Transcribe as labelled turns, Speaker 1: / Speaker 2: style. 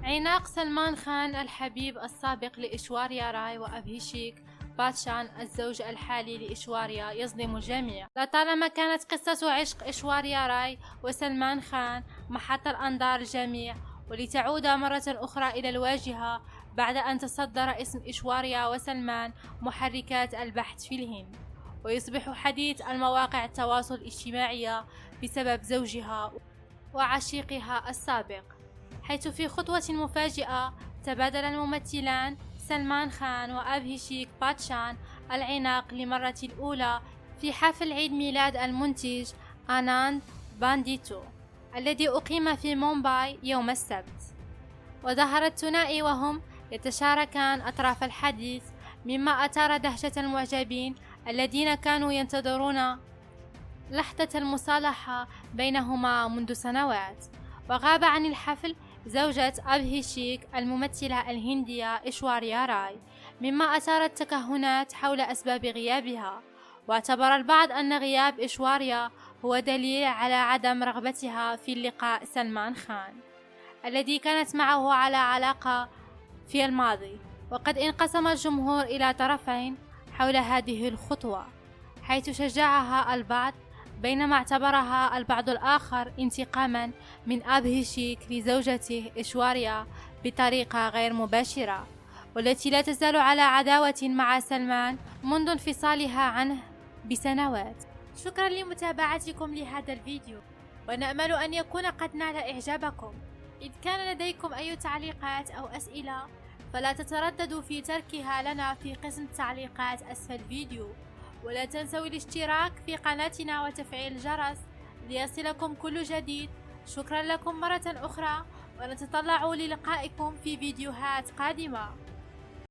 Speaker 1: عناق سلمان خان الحبيب السابق لإشواريا راي وأبهيشيك باتشان الزوج الحالي لإشواريا يظلم الجميع. لطالما كانت قصة عشق إشواريا راي وسلمان خان محط الأنظار الجميع، ولتعود مرة أخرى إلى الواجهة بعد أن تصدر اسم إشواريا وسلمان محركات البحث في الهند، ويصبح حديث المواقع التواصل الاجتماعي بسبب زوجها وعشيقها السابق، حيث في خطوة مفاجئة تبادل الممثلان سلمان خان وأبهيشيك باتشان العناق للمرة الأولى في حفل عيد ميلاد المنتج آناند بانديتو الذي أقيم في مومباي يوم السبت. وظهر الثنائي وهم يتشاركان أطراف الحديث، مما أثار دهشة المعجبين الذين كانوا ينتظرون لحظة المصالحة بينهما منذ سنوات. وغاب عن الحفل زوجة أبهيشيك الممثلة الهندية إشواريا راي، مما أثار التكهنات حول أسباب غيابها، واعتبر البعض أن غياب إشواريا هو دليل على عدم رغبتها في لقاء سلمان خان الذي كانت معه على علاقة في الماضي. وقد انقسم الجمهور إلى طرفين حول هذه الخطوة، حيث شجعها البعض بينما اعتبرها البعض الآخر انتقاما من أبهيشيك لزوجته إشواريا بطريقة غير مباشرة، والتي لا تزال على عداوة مع سلمان منذ انفصالها عنه بسنوات. شكرا لمتابعتكم لهذا الفيديو، ونأمل أن يكون قد نال إعجابكم. إذ كان لديكم أي تعليقات أو أسئلة فلا تترددوا في تركها لنا في قسم التعليقات أسفل الفيديو، ولا تنسوا الاشتراك في قناتنا وتفعيل الجرس ليصلكم كل جديد. شكرا لكم مرة أخرى، ونتطلع للقائكم في فيديوهات قادمة.